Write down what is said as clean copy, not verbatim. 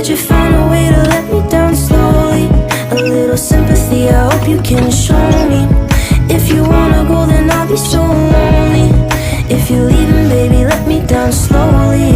you found a way to let me down slowly. A little sympathy, I hope you can show me. If you wanna go, then I'll be so lonely. If you're leaving, baby, let me down slowly.